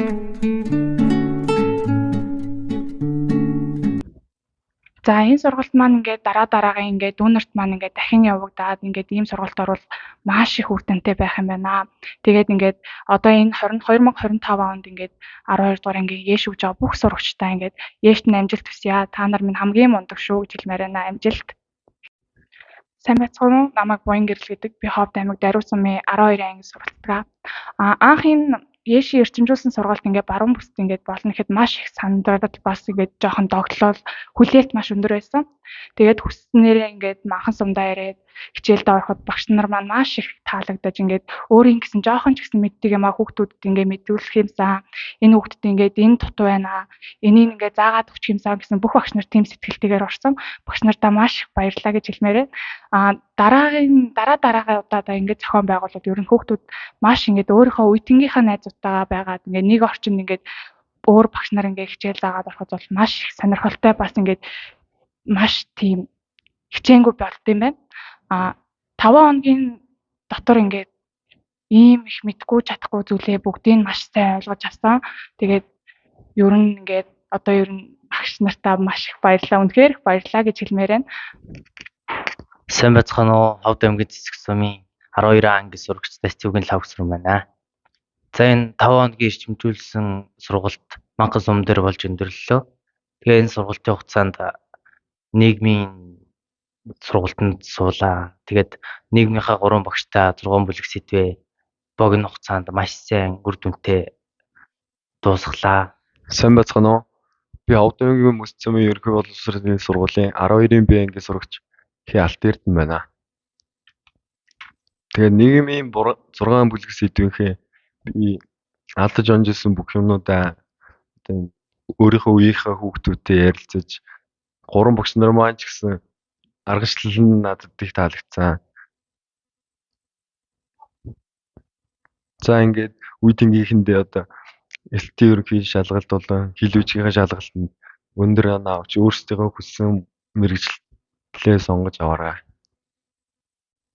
За энэ сургалт маань ингээд дараагийн ингээд дүүнерт маань ингээд дахин явагдаад ингээд ийм сургалт орвол маш их үр дүнтэй байх юм байна. Тэгээд ингээд одоо энэ 2025 онд ингээд 12 дугаар ангийн ЕШ өгж байгаа бүх сурагчдаа ингээд ЕШ-т нь амжилт хүсье. Та нар минь хамгийн мундаг шүү гэж хэлмээр байна. Амжилт. Сайн байцгаана уу? Намайг Буян Гэрэл гэдэг. Би Ховд аймаг Даруй сумын 12 анги сургалтгаа. Анх энэ ЕШ эрчимжүүлсэн сургалт ингээд баруун бүсд ингээд болно гэхэд маш их сандрал бас ингээд жоохон догтлол хүлээлт маш өндөр байсан. Тэгээд хүсснээрээ ингээд манхан сумдаа ирээд хичээлд ороход багш нар маань маш их таалагдаж ингээд өөрийн гэсэн жоохон ч гэсэн мэддэг юм а хүүхдүүдэд ингээд мэдүүлэх юмсан. Энэ хүүхдэд ингээд энэ дутуу байна. Энийг ингээд заагаад өгчих юмсан гэсэн бүх багш нар тийм сэтгэлтэйгээр орсон. Багш нартаа маш их баярлалаа гэж хэлмээрээ. Дараагийн удаадаа ингээд зохион байгуулалт ер нь хүүхдүүд маш ингээд өөрийнхөө үеийнхээ найзуудтайгаа байгаад ингээд нэг орчинд ингээд өөр багш нар ингээд хичээл заагаад ороход бол маш их сонирхолтой бас ингээд маш тийм хичээнгүй болд юм байна. 5 хоногийн дотор ингээд ийм их мэдгүй чадахгүй зүйлээ бүгдийг маш сайн ойлгож авсан. Тэгээд ер нь ингээд одоо ер нь багш нартаа маш их баярлалаа. Үнэхээр их баярлалаа гэж хэлмээр байна. Сайн байцгаана уу? Ховд аймгийн цэцэг сумын 12 анги сурагчдаас Цэвгийн лав гүсрэн байна. За энэ 5 хоногийн эрчимжүүлсэн сургалт манхан сум дээр болж өндөрлөлөө. Тэгээ энэ сургалтын хугацаанд нийгмийн сургалтанд суулаа. Тэгээд нийгмийнхаа 3 багштай 6 бүлэг сэдвээ богино хугацаанд маш сайн үр дүнтэй дуусглаа. Сайн байцгаана уу? Би Ховд аймгийн Мөс цумын ерөнхий боловсролын сургуулийн 12-ийн Б ангийн сурагч Алт Эрдэнэ байна. Тэгээд нийгмийн 6 бүлэг сэдвийнхээ би алдаж онжсэн бүх юмнуудаа өөрийнхөө үеийнхээ хүүхдүүдтэй ярилцаж 3 багш нар маань ч гэсэн аргачлал нь надад их таалагдсан. За ингээд үе тэнгийнхэндээ одоо элтийн ерөнхий шалгалт болон хил үжигийн шалгалтанд өндөр оноо авч өөрсдийнхөө хүссэн мэргэжилтлээ сонгож аваарай.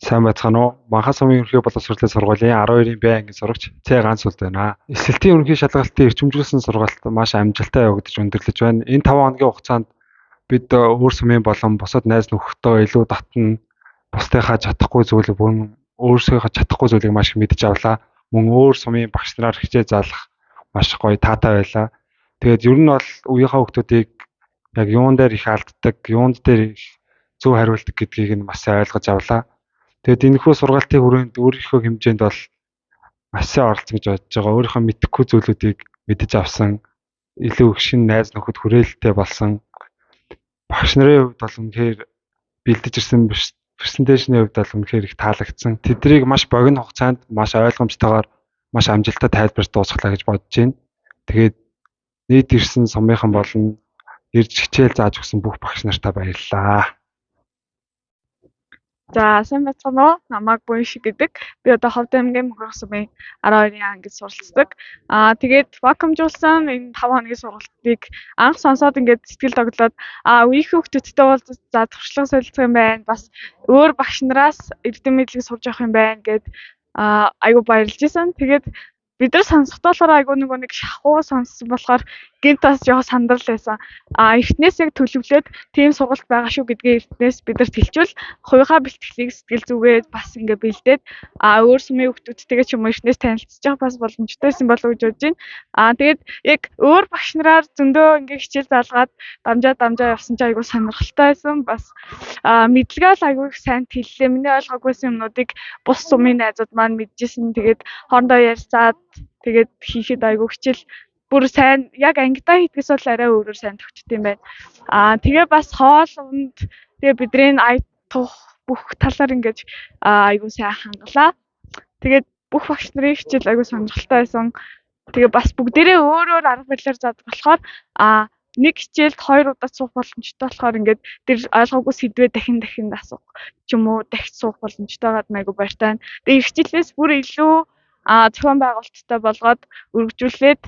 Сайн байцгаана уу? Манхан сумын ерөнхий боловсролын сургуулийн 12-ийн Б ангийн сурагч Ц ганц улт байна. Эсэлтийн ерөнхий шалгалтын эрчимжүүлсэн сургалт маш амжилттай явагдаж өндөрлөж байна. Энэ 5 хоногийн хугацаанд бид өөр сумын болон бусад найз нөхдөдөө илүү татна, бусдынхаа чадахгүй зүйлийг бүрэн өөрсдийнхөө чадахгүй зүйлийг маш их мэдж авлаа. Мөн өөр сумын багш нараар хичээл заалах маш гоё таатай байлаа. Тэгээд ер нь бол үеийнхээ хүүхдүүдийг яг юун дээр их алддаг, юунд дээр зөв хариулдаг гэдгийг нь маш сайн ойлгож авлаа. Тэгээд энэхүү сургалтын хүрээнд өөрийнхөө хэмжээнд бол маш сайн оролцсон гэж бодож байгаа. Өөрийнхөө мэдэхгүй зүйлүүдийг мэдэж авсан, илүү их шинэ найз нөхөд хүрээлэлтэй болсон. Багш нарын хувьд бол үнэхээр бэлдэж ирсэн презентацийн хувьд бол үнэхээр их таалагдсан. Тэднийг маш богино хугацаанд маш ойлгомжтойгоор маш амжилттай тайлбарж дуусгалаа гэж бодож байна. Тэгээд нийт ирсэн сумынхан болон ирж хичээл зааж өгсөн бүх багш нартаа баярлалаа. За сайн байцгаана уу? Намайг Буян шиг гэдэг. Би одоо Ховд аймгийн Манхан сумын 12-ийн ангид суралцдаг. Тэгээд вакуумжуулсан энэ 5 хоногийн сургалтыг анх сонсоод ингээд сэтгэл догтлоод үеийнхээ хүүхдүүдтэй бол за туршлага солилцох юм байна. Бас өөр багш нараас эрдэм мэдлэг сурж авах юм байна гэд айгу баярлж исэн. Тэгээд бид нар сонсохдоо айгу нэг шахуу сонссон болохоор гинт бас жоохон сандрал байсан. Эхнээс яг төлөвлөөд тийм сургалт байгаа шүү гэдгээ эртнээс бид нарт хэлчихвэл хувийнхаа бэлтгэлийг сэтгэл зүгээд бас ингээ бэлдээд өөр сумын хүүхдүүдтэйгээ ч юм уу эхнээс танилцж явах бас боломжтойсэн болов уу гэж бодож байна. Тэгээд яг өөр багш нараар зөндөө ингээ хичээл заалгаад дамжаа явсан чинь айгу сонирхолтой байсан. Бас мэдлэгээ л айгу их сайн хэллээ. Миний ойлгоогүйсэн юмнуудыг бус сумын найзууд маань мэдчихсэн. Тэгээд хоорондоо ярилцаад тэгээд хийхэд айгу хичээл бүр сайн яг ангидаа хийдгээс бол арай өөрөөр сайн тогтд юм байна. Тэгээ бас хоол унд тэгээ бидний ая тух бүх талаар ингэж айгу сайн хангалаа. Тэгээд бүх багш нарын хичээл айгу сонирхолтой байсан. Тэгээ бас бүгдээрээ өөр арга барилаар заадаг болохоор нэг хичээлд 2 удаа суух боломжтой болохоор ингээд тэр ойлгоогүй сэдвээ дахин асуух ч юм уу дахиж суух боломжтой байгаад айгу баяртай. Тэгээ хичээлээс бүр илүү зохион байгуулалттай болгоод өргөжүүлээд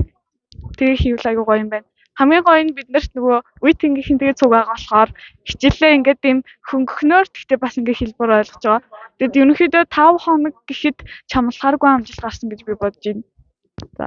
тэгээ хийвэл айгу гоё юм байна. Хамгийн гоё нь биднэрт нөгөө үе тэнгийнхэн тэгээ цуг байгаа болохоор хичээлээ ингээд юм хөнгөхнөөр тэгтээ бас ингээд хэлбэр ойлгож байгаа. Тэгэд ерөнхийдөө 5 хоног гэхэд чамлахааргүй амжилт гарсан гэж би бодож байна. За